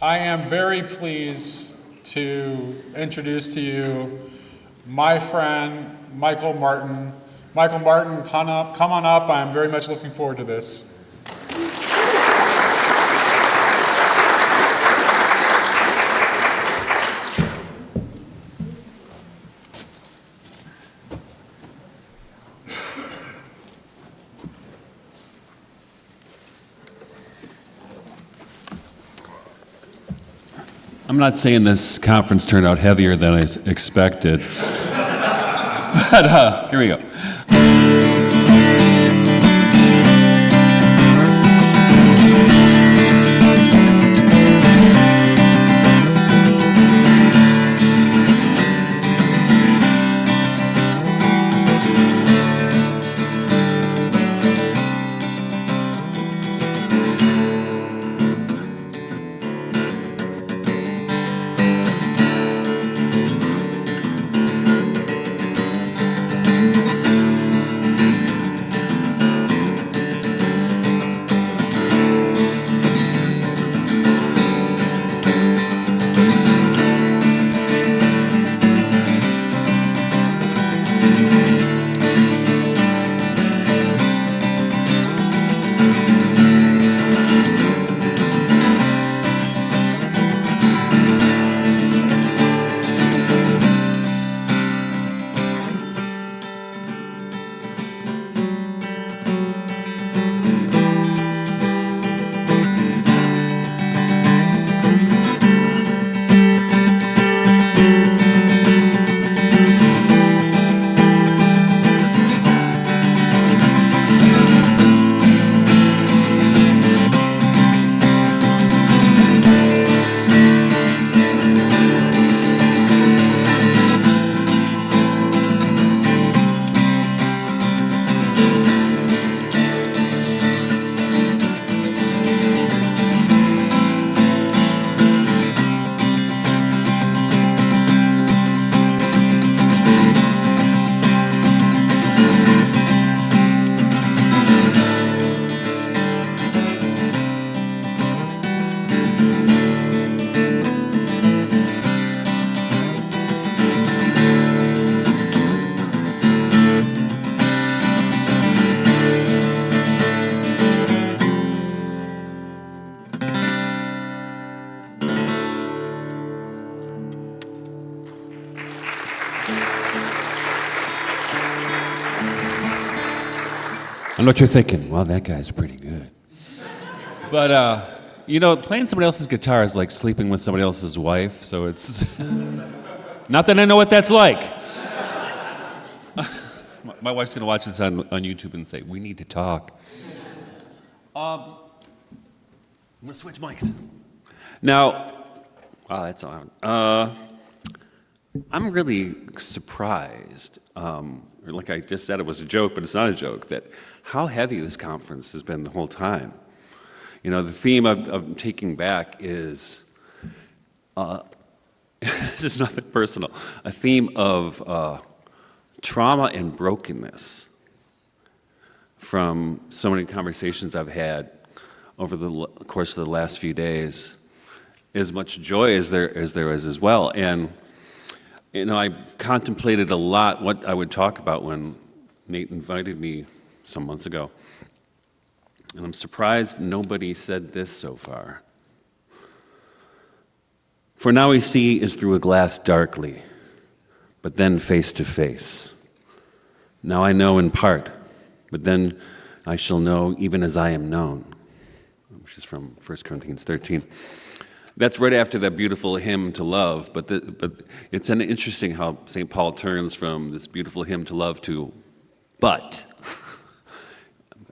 I am very pleased to introduce to you my friend, Michael Martin. Michael Martin, come on up. I am very much looking forward to this. I'm not saying this conference turned out heavier than I expected, but here we go. I know what you're thinking. Well, that guy's pretty good. But, playing somebody else's guitar is like sleeping with somebody else's wife, so it's... Not that I know what that's like. My wife's going to watch this on YouTube and say, we need to talk. I'm going to switch mics. Now, that's on. I'm really surprised, like I just said, it was a joke, but it's not a joke, that how heavy this conference has been the whole time. You know, the theme of Taking Back is, this is nothing personal, a theme of trauma and brokenness from so many conversations I've had over the course of the last few days. As much joy as there is as well. And I contemplated a lot what I would talk about when Nate invited me some months ago. And I'm surprised nobody said this so far. For now we see is through a glass darkly, but then face to face. Now I know in part, but then I shall know even as I am known, which is from 1 Corinthians 13. That's right after that beautiful hymn to love, but it's interesting how St. Paul turns from this beautiful hymn to love to, but,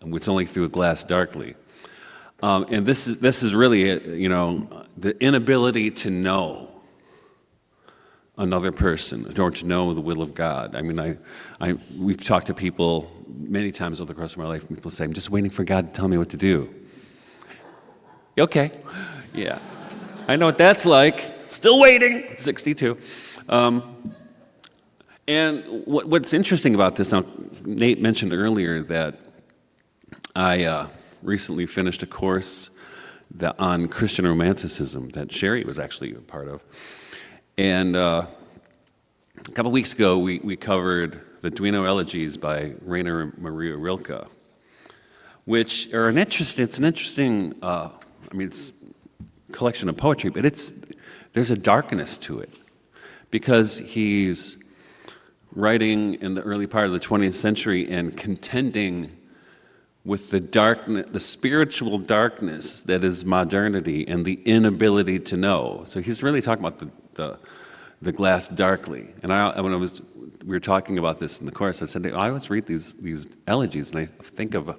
it's only through a glass darkly. And this is really, the inability to know another person or to know the will of God. I mean, we've talked to people many times over the course of my life, people say, I'm just waiting for God to tell me what to do. Okay, yeah. I know what that's like. Still waiting, 62. And what's interesting about this, now, Nate mentioned earlier that I recently finished a course on Christian Romanticism that Sherry was actually a part of. And a couple weeks ago, we covered the Duino Elegies by Rainer Maria Rilke, which are it's an interesting, it's a collection of poetry, but there's a darkness to it, because he's writing in the early part of the 20th century and contending with the darkness, the spiritual darkness that is modernity and the inability to know. So he's really talking about the glass darkly. And we were talking about this in the course, I said, I always read these elegies and I think of,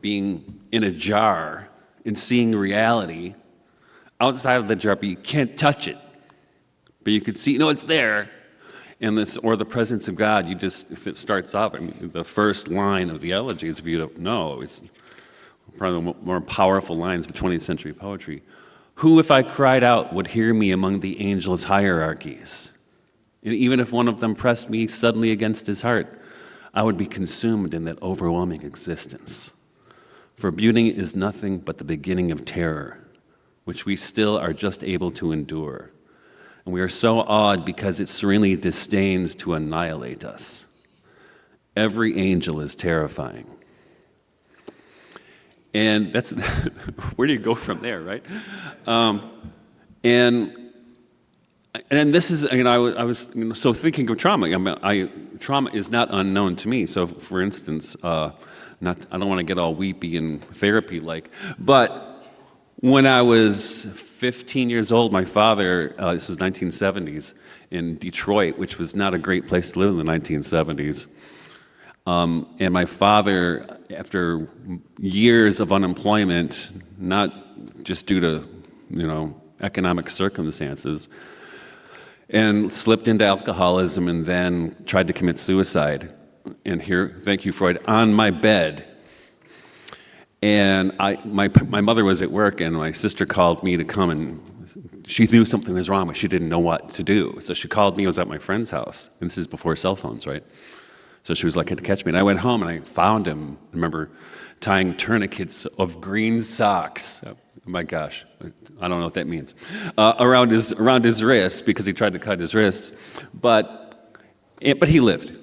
being in a jar and seeing reality outside of the jar, but you can't touch it. But you could see, it's there. And or the presence of God, if it starts off, the first line of the elegies, if you don't know, it's probably the more powerful lines of 20th century poetry. Who, if I cried out, would hear me among the angels' hierarchies? And even if one of them pressed me suddenly against his heart, I would be consumed in that overwhelming existence. For beauty is nothing but the beginning of terror, which we still are just able to endure. And we are so awed because it serenely disdains to annihilate us. Every angel is terrifying. And that's, where do you go from there, right? And this is, I was so thinking of trauma. Trauma is not unknown to me. So, for instance, I don't want to get all weepy and therapy-like, but when I was 15 years old, my father, this was 1970s, in Detroit, which was not a great place to live in the 1970s. And my father, after years of unemployment, not just due to, economic circumstances, and slipped into alcoholism and then tried to commit suicide. And here, thank you, Freud, on my bed. And my mother was at work, and my sister called me to come, and she knew something was wrong, but she didn't know what to do. So she called me. I was at my friend's house, and this is before cell phones, right? So she was lucky to catch me. And I went home, and I found him. I remember tying tourniquets of green socks. Oh my gosh, I don't know what that means. Around his wrist, because he tried to cut his wrist, but he lived.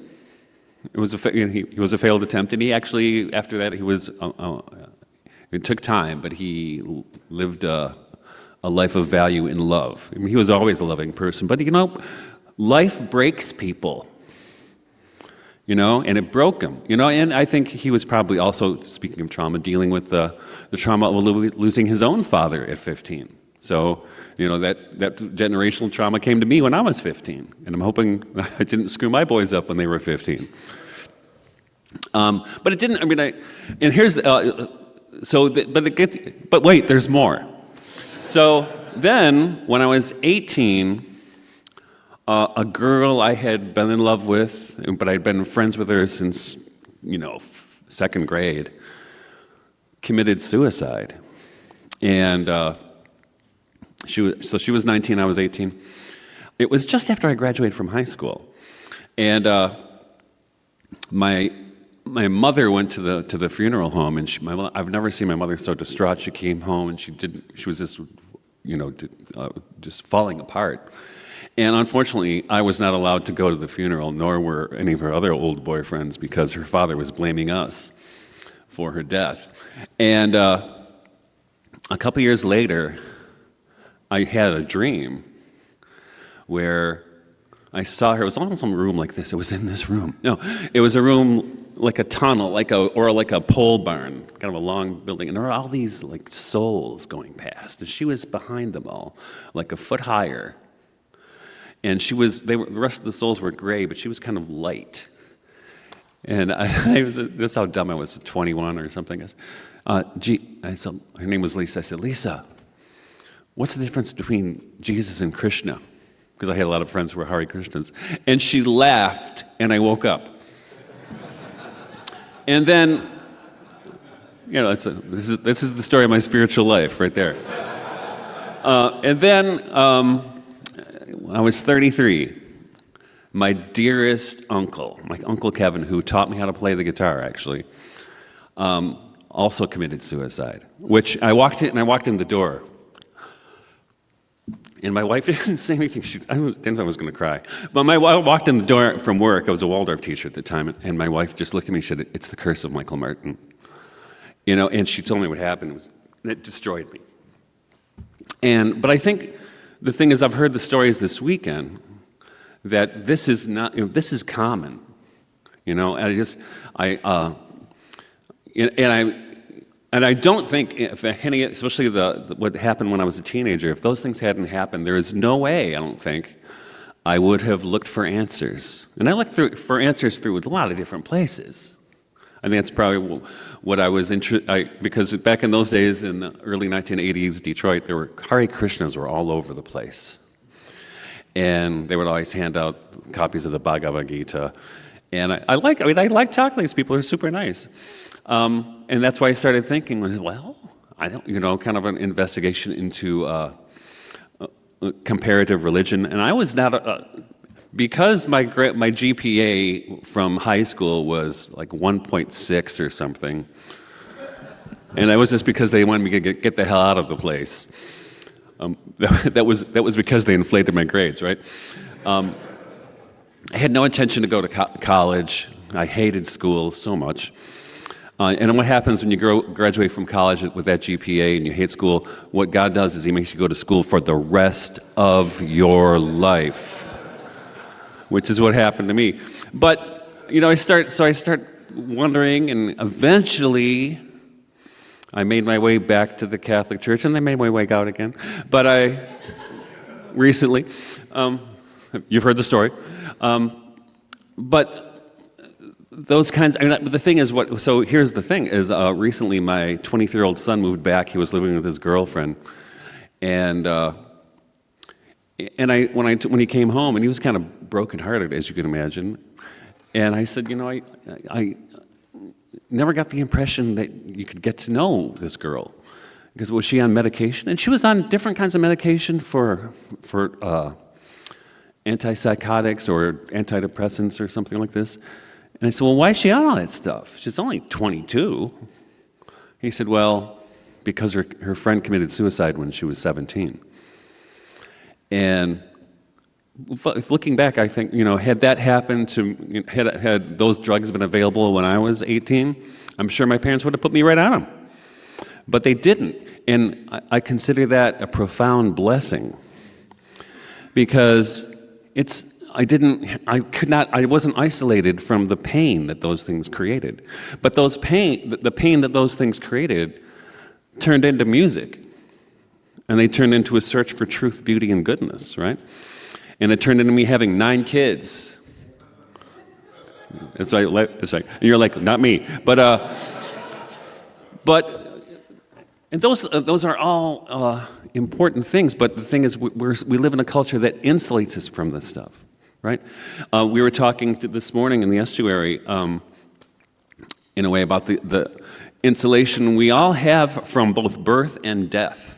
It was he was a failed attempt, and he actually, after that, it took time, but he lived a life of value in love. I mean, he was always a loving person, but life breaks people, and it broke him, and I think he was probably also, speaking of trauma, dealing with the trauma of losing his own father at 15. So, that generational trauma came to me when I was 15, and I'm hoping I didn't screw my boys up when they were 15. But it didn't. And here's but wait, there's more. So then, when I was 18, a girl I had been in love with, but I'd been friends with her since second grade, committed suicide, and she was 19, I was 18. It was just after I graduated from high school, and my mother went to the funeral home, and I've never seen my mother so distraught. She came home, and she was just just falling apart. And unfortunately, I was not allowed to go to the funeral, nor were any of her other old boyfriends, because her father was blaming us for her death. And a couple years later, I had a dream where I saw her. It was almost some room like this. It was in this room. No, it was a room like a tunnel, like a pole barn, kind of a long building. And there were all these souls going past, and she was behind them all, like a foot higher. And the rest of the souls were gray, but she was kind of light. And this is how dumb I was, 21 or something. I said, her name was Lisa. I said, Lisa, what's the difference between Jesus and Krishna? Because I had a lot of friends who were Hare Krishnas. And she laughed, and I woke up. And then, this is the story of my spiritual life right there. And then, when I was 33, my dearest uncle, my Uncle Kevin, who taught me how to play the guitar, actually, also committed suicide, which I walked in the door. And my wife didn't say anything. I didn't think I was going to cry. But my wife walked in the door from work. I was a Waldorf teacher at the time. And my wife just looked at me and said, "It's the curse of Michael Martin." And she told me what happened. It destroyed me. But I think the thing is, I've heard the stories this weekend that this is not, this is common. And I don't think, if any, especially what happened when I was a teenager, if those things hadn't happened, there is no way, I don't think, I would have looked for answers. And I looked for answers through a lot of different places. I think that's probably what I was interested, because back in those days, in the early 1980s, Detroit, Hare Krishnas were all over the place. And they would always hand out copies of the Bhagavad Gita. And I like talking to these people. They're super nice. And that's why I started thinking, well, I don't, kind of an investigation into comparative religion. And I was not, because my GPA from high school was like 1.6 or something, and that was just because they wanted me to get the hell out of the place. That was because they inflated my grades, right? I had no intention to go to college. I hated school so much. And what happens when you graduate from college with that GPA and you hate school, what God does is he makes you go to school for the rest of your life, which is what happened to me. But, I start wondering, and eventually I made my way back to the Catholic Church, and I made my way out again. But recently, you've heard the story. But those kinds, but the thing is, so here's the thing, is recently my 23-year-old son moved back. He was living with his girlfriend. And when he came home, and he was kind of brokenhearted, as you can imagine. And I said, I never got the impression that you could get to know this girl. Because was she on medication? And she was on different kinds of medication for antipsychotics or antidepressants or something like this. And I said, well, why is she on all that stuff? She's only 22. He said, well, because her friend committed suicide when she was 17. And looking back, I think, had that happened had those drugs been available when I was 18, I'm sure my parents would have put me right on them. But they didn't. And I consider that a profound blessing. Because I wasn't isolated from the pain that those things created. But the pain that those things created turned into music. And they turned into a search for truth, beauty, and goodness, right? And it turned into me having 9 kids. It's right. And you're like, not me. And those are all important things, but the thing is, we live in a culture that insulates us from this stuff, right? We were talking this morning in the Estuary, in a way, about the insulation we all have from both birth and death.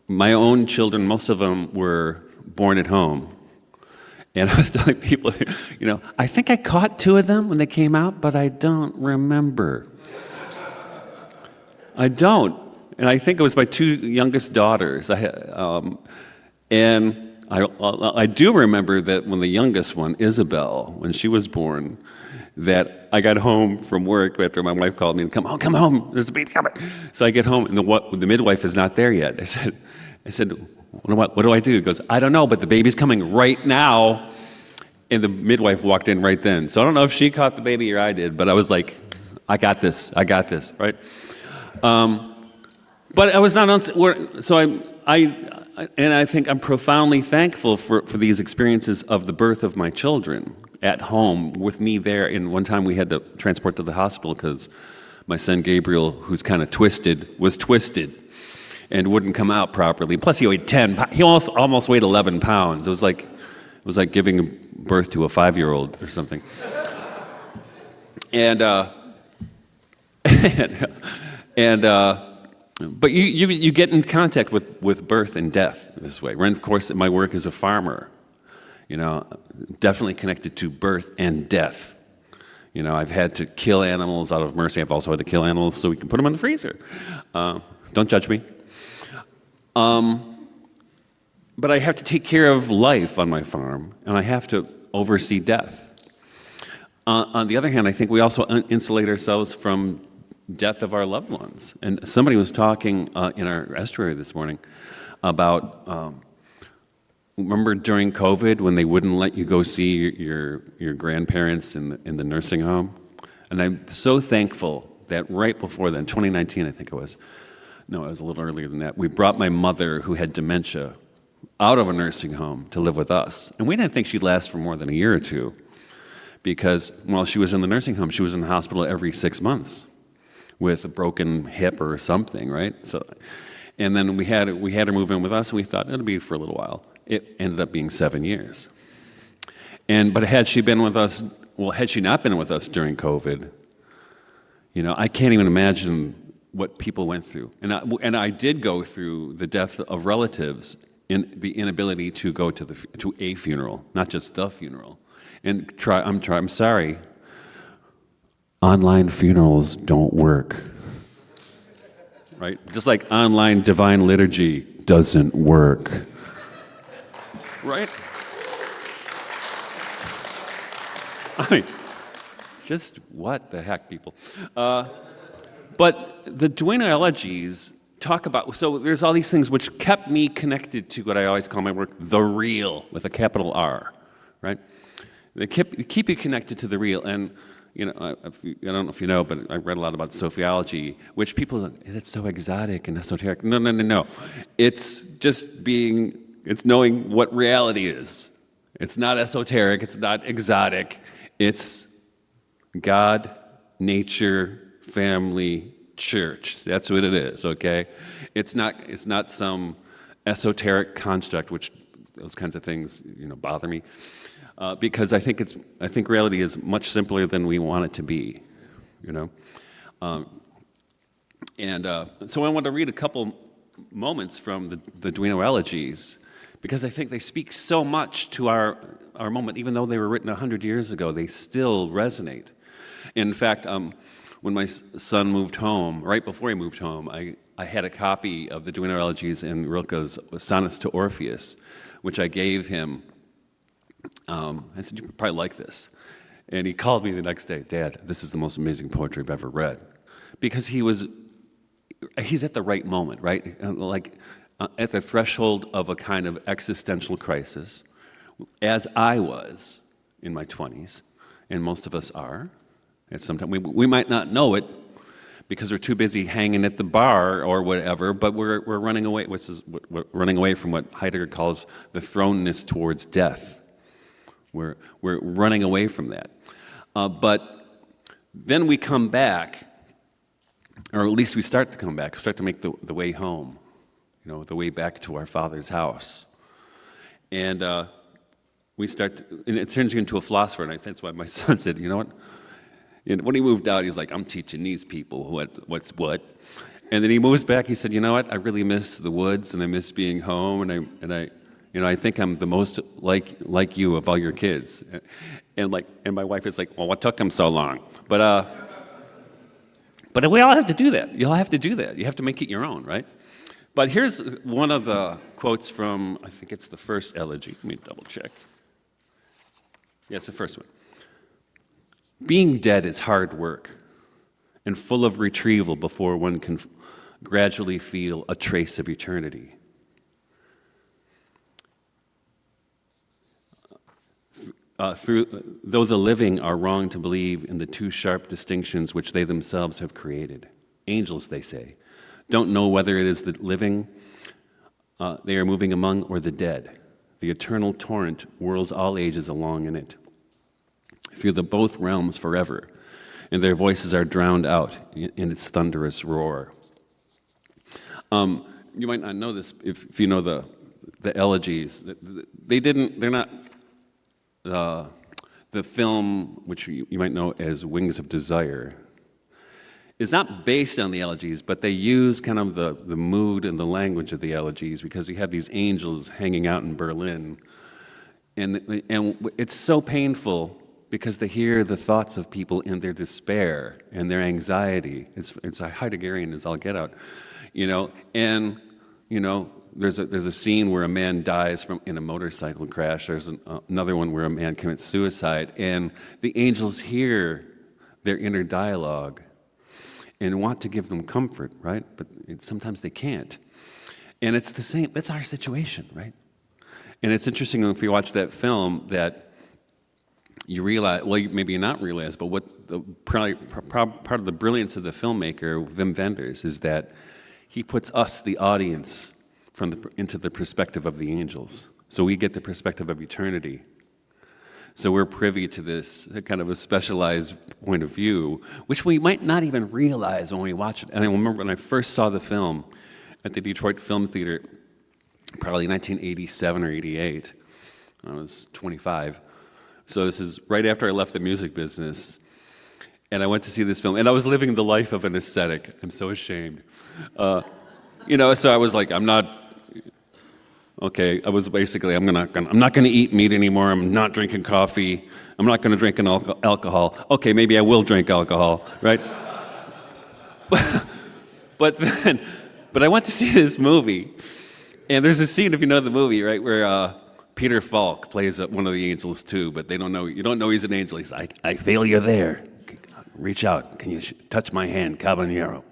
My own children, most of them were born at home. And I was telling people, I think I caught 2 of them when they came out, but I don't remember. I don't. And I think it was my 2 youngest daughters. And I do remember that when the youngest one, Isabel, when she was born, that I got home from work after my wife called me and come home, there's a baby coming. So I get home and the midwife is not there yet. I said, what do I do? He goes, I don't know, but the baby's coming right now. And the midwife walked in right then. So I don't know if she caught the baby or I did, but I was like, I got this, right? But I was not, so I think I'm profoundly thankful for these experiences of the birth of my children at home with me there. And one time we had to transport to the hospital because my son Gabriel, who's kind of was twisted and wouldn't come out properly. Plus he weighed 10 pounds. He almost weighed 11 pounds. It was like giving birth to a 5-year-old or something. But you get in contact with birth and death this way. And of course, my work as a farmer, definitely connected to birth and death. You know, I've had to kill animals out of mercy. I've also had to kill animals so we can put them in the freezer. Don't judge me. But I have to take care of life on my farm, and I have to oversee death. On the other hand, I think we also insulate ourselves from death of our loved ones. And somebody was talking in our estuary this morning about, remember during COVID when they wouldn't let you go see your grandparents in the nursing home? And I'm so thankful that right before then, 2019 I think it was, no, it was a little earlier than that, we brought my mother who had dementia out of a nursing home to live with us. And we didn't think she'd last for more than a year or two because while she was in the nursing home, she was in the hospital every 6 months with a broken hip or something, right? So, and then we had her move in with us, and we thought it'll be for a little while. It ended up being 7 years. But had she been with us, well, had she not been with us during COVID, you know, I can't even imagine what people went through. And I did go through the death of relatives in the inability to go to a funeral, not just the funeral. And I'm sorry, online funerals don't work, right? Just like online divine liturgy doesn't work, right? I mean, just what the heck, people? But the Duino elegies talk about, so there's all these things which kept me connected to what I always call my work, the real, with a capital R, right? They keep you connected to the real. And, you know, I don't know if you know, but I read a lot about sophiology, which people, it's so exotic and esoteric. No. It's just it's knowing what reality is. It's not esoteric, it's not exotic. It's God, nature, family, church. That's what it is, okay? It's not some esoteric construct, which those kinds of things, you know, bother me. Because I think reality is much simpler than we want it to be, you know? So I want to read a couple moments from the Duino elegies, because I think they speak so much to our moment. Even though they were written 100 years ago, they still resonate. In fact, when my son moved home, right before he moved home, I had a copy of the Duino elegies and Rilke's Sonnets to Orpheus, which I gave him. I said, "You probably like this." And he called me the next day, "Dad, this is the most amazing poetry I've ever read." Because he's at the right moment, right? At the threshold of a kind of existential crisis, as I was in my 20s, and most of us are. At some time, we might not know it because we're too busy hanging at the bar or whatever, but we're running away. We're running away from what Heidegger calls the thrownness towards death. We're running away from that. But then we come back, or at least we start to come back, start to make the way home, you know, the way back to our Father's house. And and it turns you into a philosopher, and that's why my son said, "You know what?" And when he moved out, he's like, "I'm teaching these people what's what." And then he moves back. He said, "You know what? I really miss the woods, and I miss being home, and I think I'm the most like you of all your kids." And my wife is like, "Well, what took him so long?" But we all have to do that. You all have to do that. You have to make it your own, right? But here's one of the quotes from, I think it's the first elegy. Let me double check. Yeah, it's the first one. "Being dead is hard work and full of retrieval before one can gradually feel a trace of eternity. Though the living are wrong to believe in the two sharp distinctions which they themselves have created. Angels, they say, don't know whether it is the living they are moving among or the dead. The eternal torrent whirls all ages along in it, through the both realms forever, and their voices are drowned out in its thunderous roar." You might not know this if you know the elegies. They're not the film, which you might know as Wings of Desire, is not based on the elegies, but they use kind of the mood and the language of the elegies, because you have these angels hanging out in Berlin, and it's so painful because they hear the thoughts of people in their despair and their anxiety. It's a Heideggerian as all get out, and there's a scene where a man dies in a motorcycle crash. There's another one where a man commits suicide, and the angels hear their inner dialogue and want to give them comfort, right? But sometimes they can't. And it's the same, that's our situation, right? And it's interesting if you watch that film that you realize, well, maybe you not realize, but what part of the brilliance of the filmmaker, Wim Wenders, is that he puts us, the audience, into the perspective of the angels. So we get the perspective of eternity. So we're privy to this kind of a specialized point of view, which we might not even realize when we watch it. And I remember when I first saw the film at the Detroit Film Theater, probably 1987 or 88. I was 25. So this is right after I left the music business. And I went to see this film. And I was living the life of an ascetic. I'm so ashamed. So I was like, okay, I was basically, I'm not going to eat meat anymore. I'm not drinking coffee. I'm not going to drink alcohol. Okay, maybe I will drink alcohol, right? But I went to see this movie, and there's a scene, if you know the movie, right, where Peter Falk plays one of the angels too, but you don't know he's an angel. He's like, I feel you're there. Reach out. Can you touch my hand, Caballero?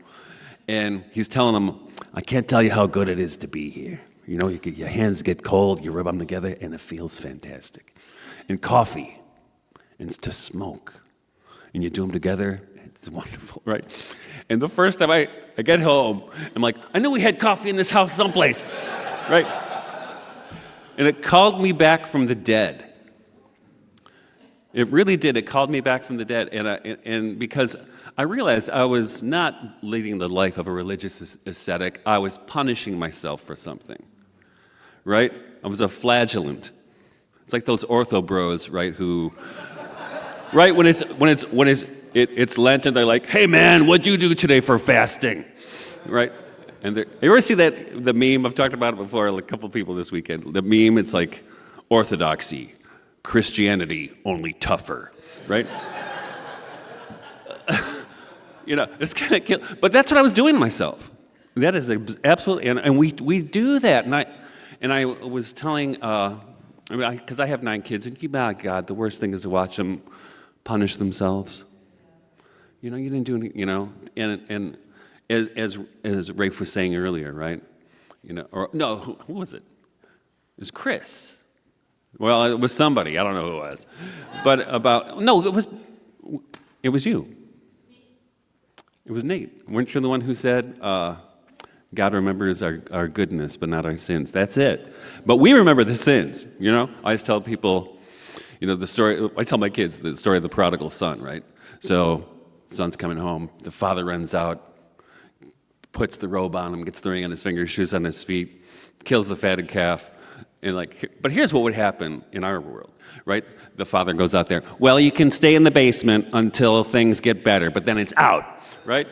And he's telling him, I can't tell you how good it is to be here. Your hands get cold, you rub them together, and it feels fantastic. And coffee, and to smoke. And you do them together, it's wonderful, right? And the first time I get home, I'm like, I knew we had coffee in this house someplace, right? And it called me back from the dead. It really did. It called me back from the dead. And because I realized I was not leading the life of a religious ascetic, I was punishing myself for something, right? I was a flagellant. It's like those ortho bros, right, who, right, when it's Lenten, they're like, hey man, what'd you do today for fasting, right? And you ever see the meme? I've talked about it before, like a couple people this weekend. The meme, it's like orthodoxy, Christianity, only tougher, right? It's kind of cute. But that's what I was doing to myself. That is absolutely, and we do that. And I was telling, because I have 9 kids, and God, the worst thing is to watch them punish themselves. You didn't do any, and as Rafe was saying earlier, right? Or no, who was it? It was Chris. Well, it was somebody. I don't know who it was. But it was you. It was Nate. Weren't you the one who said, God remembers our goodness, but not our sins? That's it. But we remember the sins, I always tell people, the story, I tell my kids the story of the prodigal son, right? So, the son's coming home, the father runs out, puts the robe on him, gets the ring on his finger, shoes on his feet, kills the fatted calf, but here's what would happen in our world, right? The father goes out there, well, you can stay in the basement until things get better, but then it's out, right?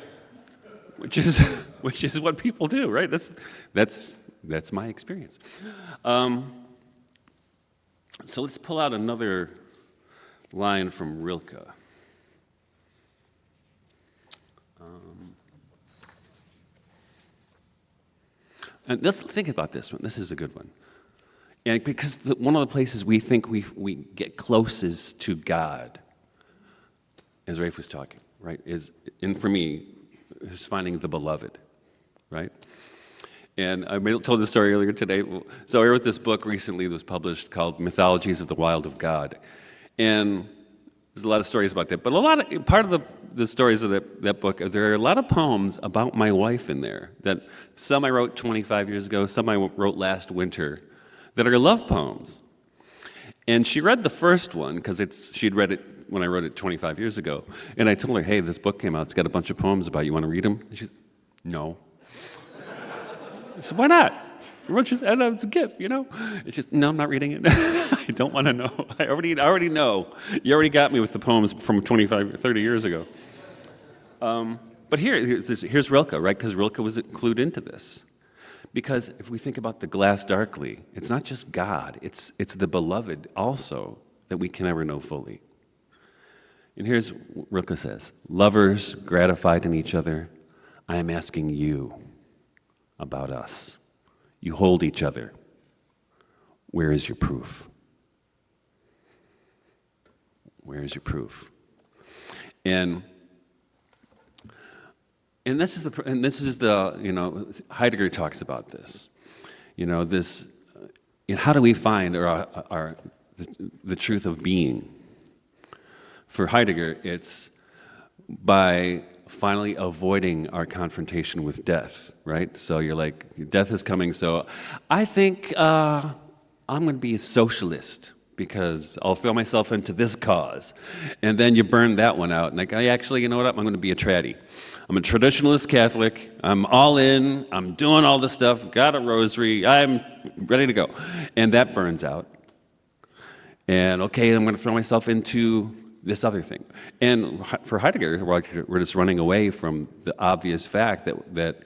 Which is what people do, right? That's my experience. So let's pull out another line from Rilke. And let's think about this one. This is a good one. And because one of the places we think we get closest to God, as Rafe was talking, right, and for me, is finding the beloved, right? And I told this story earlier today. So I wrote this book recently that was published called Mythologies of the Wild of God. And there's a lot of stories about that. But part of the stories of that book, there are a lot of poems about my wife in there. That some I wrote 25 years ago, some I wrote last winter, that are love poems. And she read the first one, because she'd read it when I wrote it 25 years ago. And I told her, hey, this book came out. It's got a bunch of poems about you. You want to read them? And she said, no. I said, why not? It's a gift, And she said, no, I'm not reading it. I don't want to know. I already know. You already got me with the poems from 25, 30 years ago. But here's Rilke, right? Because Rilke was clued into this. Because if we think about the glass darkly, it's not just God. It's the beloved also that we can never know fully. And here's what Rilke says: lovers gratified in each other, I am asking you about us. You hold each other. Where is your proof? Where is your proof? And this is the Heidegger talks about this. How do we find the truth of being? For Heidegger, it's by finally avoiding our confrontation with death, right? So you're like, death is coming, so I think I'm going to be a socialist because I'll throw myself into this cause. And then you burn that one out. And like, actually, you know what? I'm going to be a traddy. I'm a traditionalist Catholic. I'm all in. I'm doing all this stuff. Got a rosary. I'm ready to go. And that burns out. And okay, I'm going to throw myself into this other thing. And for Heidegger, we're just running away from the obvious fact that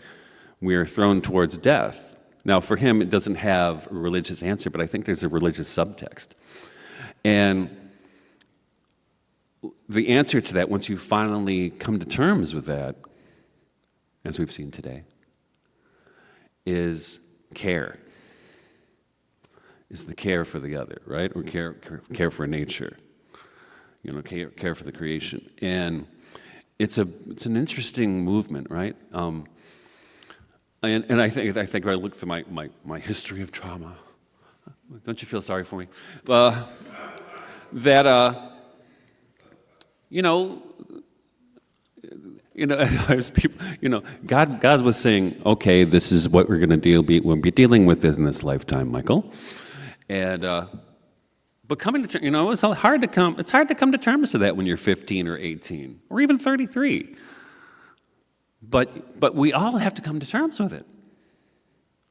we are thrown towards death. Now, for him, it doesn't have a religious answer, but I think there's a religious subtext. And the answer to that, once you finally come to terms with that, as we've seen today, is care. Is the care for the other, right? Or care for nature. Care for the creation. And it's an interesting movement, right? And I think if I look through my history of trauma, don't you feel sorry for me? As people, God was saying, okay, this is what we're going to we'll be dealing with in this lifetime, Michael. And but coming to it's hard to come to terms with that when you're 15 or 18 or even 33. But we all have to come to terms with it,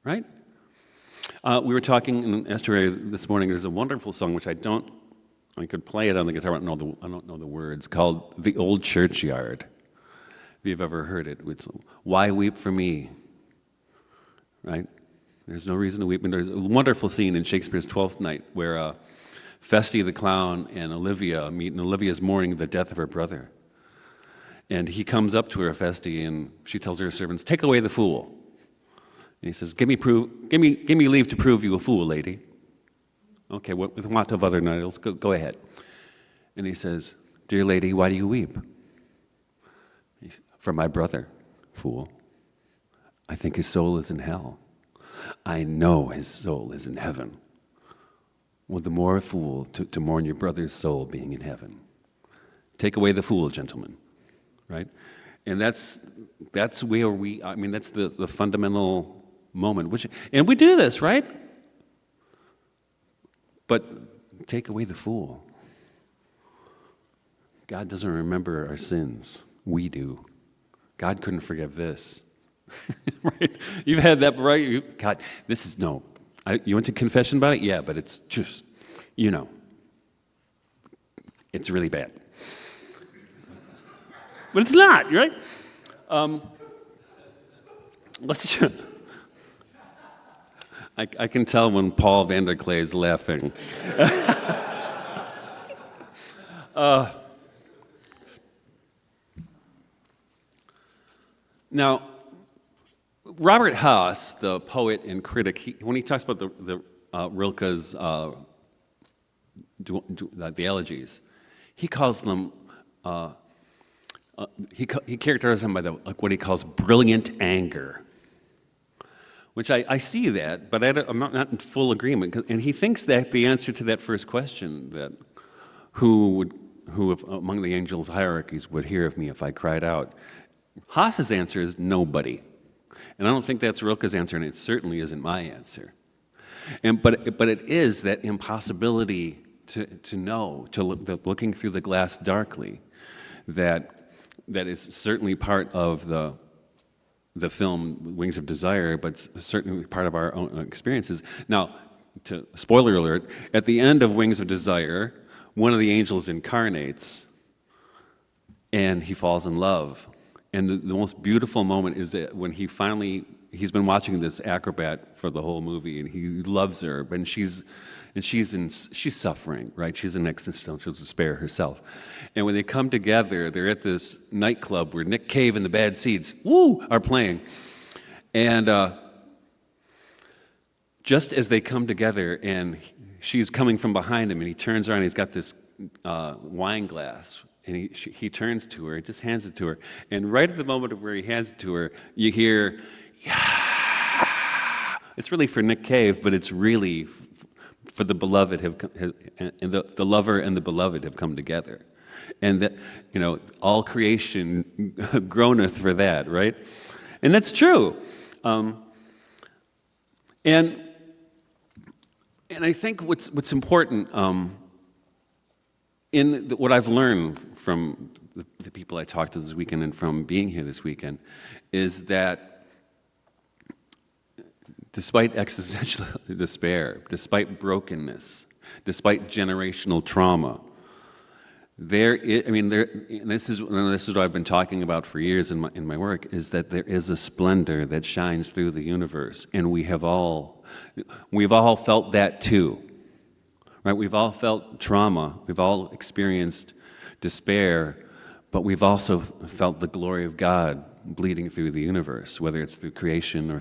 right? We were talking in Estuary this morning. There's a wonderful song which I could play it on the guitar. I don't know the words. Called "The Old Churchyard." If you've ever heard it, it's "Why weep for me?" Right? There's no reason to weep. And there's a wonderful scene in Shakespeare's Twelfth Night where Feste the clown and Olivia meet, and Olivia's mourning the death of her brother. And he comes up to her, Feste, and she tells her servants, "Take away the fool." And he says, "Give me leave to prove you a fool, lady." Okay, with want of other titles, go ahead. And he says, "Dear lady, why do you weep?" "For my brother, fool. I think his soul is in hell. I know his soul is in heaven. Well, the more a fool to mourn your brother's soul being in heaven. Take away the fool, gentlemen." Right? And that's where that's the fundamental moment. And we do this, right? But take away the fool. God doesn't remember our sins. We do. God couldn't forgive this. Right? You've had that, right? God, this is no. You went to confession about it? Yeah, but it's just, it's really bad. But it's not, right? I can tell when Paul Vanderklay is laughing. Now, Robert Haas, the poet and critic, when he talks about the Rilke's the elegies, he calls them. He characterizes them by what he calls brilliant anger, which I see that, but I'm not in full agreement. And he thinks that the answer to that first question, that who among the angels' hierarchies would hear of me if I cried out, Haas's answer is nobody. And I don't think that's Rilke's answer, and it certainly isn't my answer. But it is that impossibility to know, looking through the glass darkly, that is certainly part of the film Wings of Desire, but certainly part of our own experiences. Now, spoiler alert, at the end of Wings of Desire, one of the angels incarnates, and he falls in love. And the most beautiful moment is when he finally he's been watching this acrobat for the whole movie, and he loves her, and she's suffering, right? She's in existential despair herself. And when they come together, they're at this nightclub where Nick Cave and the Bad Seeds, are playing. And just as they come together, and she's coming from behind him, and he turns around, he's got this wine glass, and he turns to her, and just hands it to her. And right at the moment where he hands it to her, you hear, yeah. It's really for Nick Cave, but it's really for the beloved and the lover and the beloved have come together. And that, all creation groaneth for that, right? And that's true. And I think what's important what I've learned from the people I talked to this weekend and from being here this weekend is that despite existential despair, despite brokenness, despite generational trauma, this is what I've been talking about for years in my work, is that there is a splendor that shines through the universe, and we've all felt that too, right? We've all felt trauma, we've all experienced despair, but we've also felt the glory of God bleeding through the universe, whether it's through creation or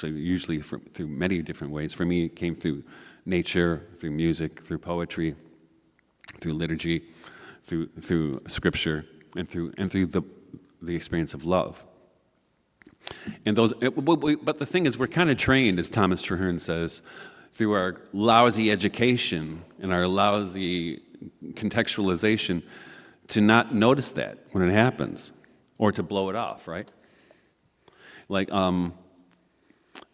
usually through many different ways. For me, it came through nature, through music, through poetry, through liturgy, through scripture, and through the experience of love. And but the thing is, we're kind of trained, as Thomas Traherne says, through our lousy education and our lousy contextualization, to not notice that when it happens, or to blow it off, right? Like, one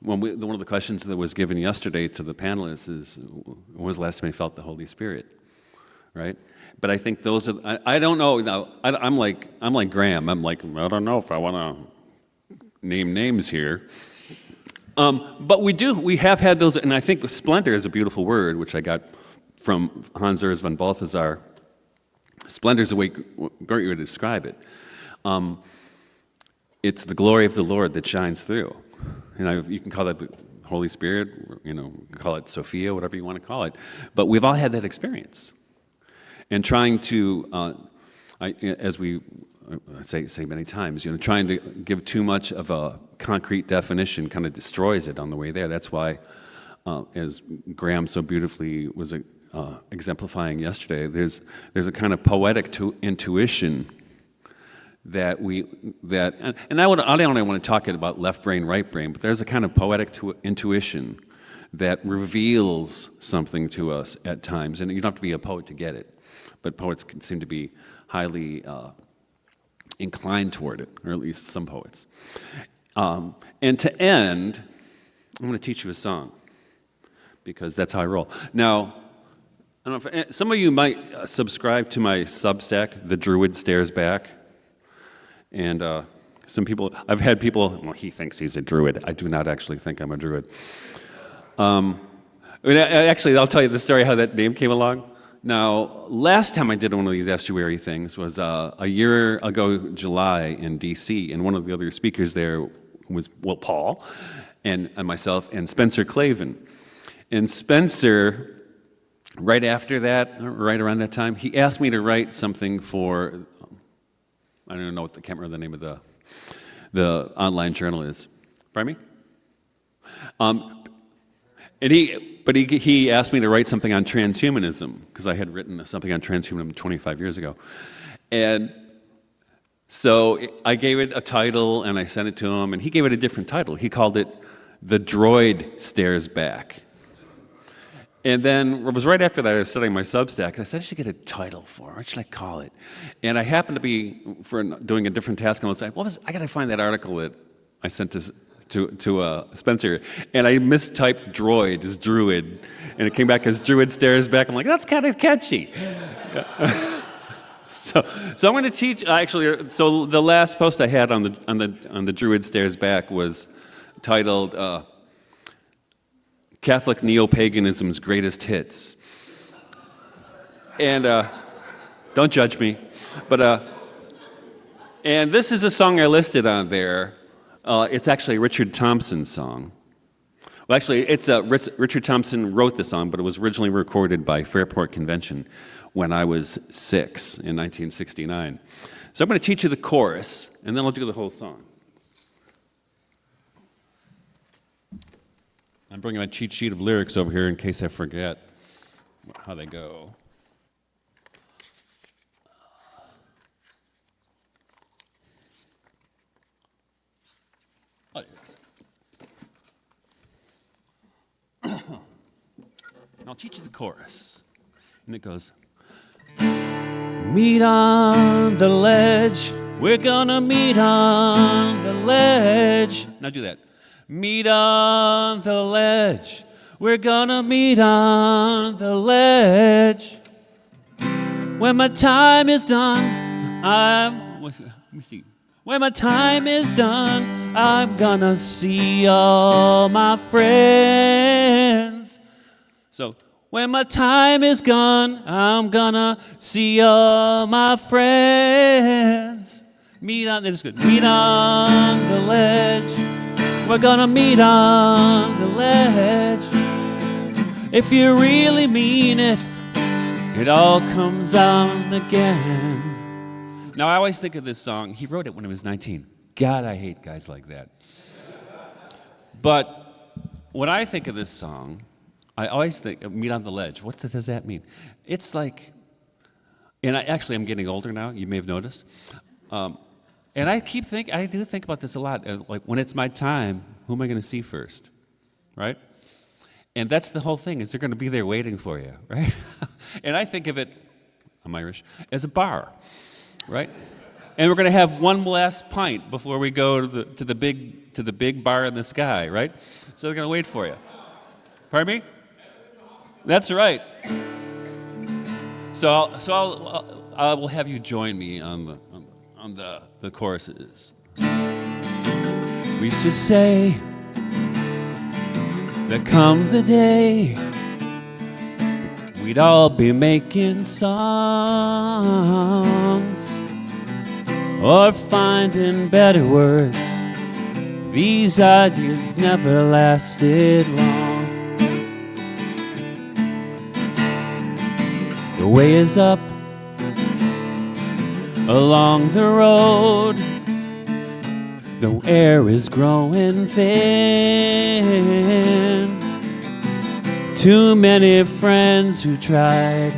of the questions that was given yesterday to the panelists is, when was the last time you felt the Holy Spirit, right? But I think those are, I don't know, now, I'm like Graham, I'm like, I don't know if I want to name names here. But we have had those, and I think splendor is a beautiful word, which I got from Hans Urs von Balthasar. Splendor is a great way to describe it. It's the glory of the Lord that shines through. You can call that the Holy Spirit, you can call it Sophia, whatever you want to call it. But we've all had that experience. And trying to, as we say many times, trying to give too much of a concrete definition kind of destroys it on the way there. That's why, as Graham so beautifully was exemplifying yesterday, there's a kind of poetic intuition that and I don't only want to talk about left brain, right brain, but there's a kind of poetic intuition that reveals something to us at times, and you don't have to be a poet to get it, but poets can seem to be highly inclined toward it, or at least some poets. And to end, I'm going to teach you a song, because that's how I roll. Now, I don't know if some of you might subscribe to my Substack, The Druid Stares Back. And some people, I've had people, well, he thinks he's a druid. I do not actually think I'm a druid. Actually, I'll tell you the story how that name came along. Now, last time I did one of these estuary things was a year ago, July, in D.C., and one of the other speakers there was, Paul, and myself, and Spencer Clavin. And Spencer, right after that, right around that time, he asked me to write something for, I don't know can't remember the name of the online journal is. Pardon me? But he asked me to write something on transhumanism, because I had written something on transhumanism 25 years ago. And so I gave it a title, and I sent it to him, and he gave it a different title. He called it The Droid Stares Back. And then it was right after that I was studying my Substack, and I said, I should get a title for it. What should I call it? And I happened to be doing a different task, and I was like, I got to find that article that I sent to Spencer, and I mistyped droid as druid, and it came back as Druid Stares Back. I'm like, that's kind of catchy. So I'm going to teach. Actually, so the last post I had on the Druid Stares Back was titled Catholic Neo-Paganism's Greatest Hits. And don't judge me, but and this is a song I listed on there. It's actually a Richard Thompson song. Well, actually, Richard Thompson wrote the song, but it was originally recorded by Fairport Convention when I was 6 in 1969. So I'm going to teach you the chorus, and then I'll do the whole song. I'm bringing my cheat sheet of lyrics over here in case I forget how they go. Oh, yes. And I'll teach you the chorus. And it goes, meet on the ledge, we're gonna meet on the ledge. Now do that. Meet on the ledge, we're gonna meet on the ledge. When my time is done, let me see. When my time is done, I'm gonna see all my friends. So, when my time is gone, I'm gonna see all my friends. Meet on, that's good. Meet on the ledge. We're gonna meet on the ledge. If you really mean it, it all comes out again. Now, I always think of this song. He wrote it when he was 19. God, I hate guys like that. But when I think of this song, I always think of Meet on the Ledge. What does that mean? It's like, and I'm getting older now, you may have noticed. And I do think about this a lot. Like, when it's my time, who am I going to see first? Right? And that's the whole thing, is they're going to be there waiting for you, right? And I think of it, I'm Irish, as a bar, right? And we're going to have one last pint before we go to the big bar in the sky, right? So they're going to wait for you. Pardon me? That's right. So I will have you join me on the choruses. We used to say that come the day we'd all be making songs or finding better words. These ideas never lasted long. The way is up along the road. The air is growing thin. Too many friends who tried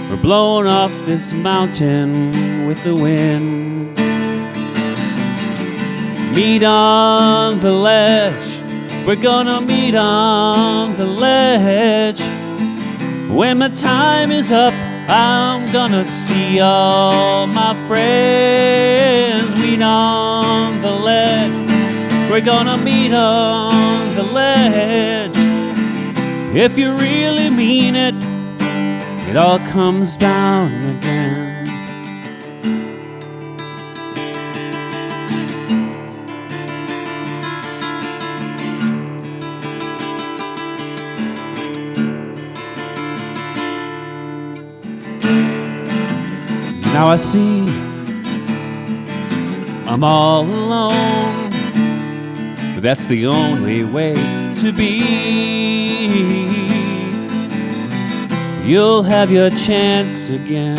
were blown off this mountain with the wind. Meet on the ledge, we're gonna meet on the ledge. When my time is up, I'm gonna see all my friends. Meet on the ledge, we're gonna meet on the ledge. If you really mean it, it all comes down again. Now I see I'm all alone, but that's the only way to be. You'll have your chance again,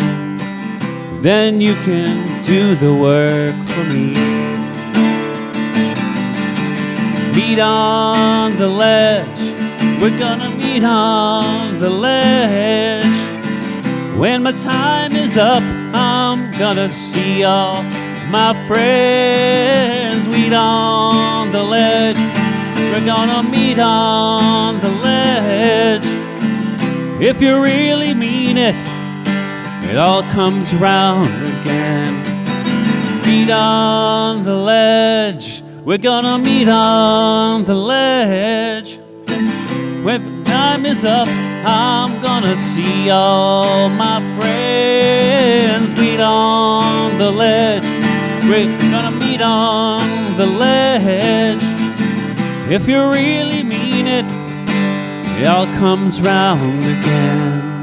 then you can do the work for me. Meet on the ledge, we're gonna meet on the ledge. When my time is up, I'm gonna see all my friends. Meet on the ledge, we're gonna meet on the ledge. If you really mean it, it all comes round again. Meet on the ledge, we're gonna meet on the ledge. When time is up, I'm gonna see all my friends. Meet on the ledge, we're gonna meet on the ledge. If you really mean it, it all comes round again.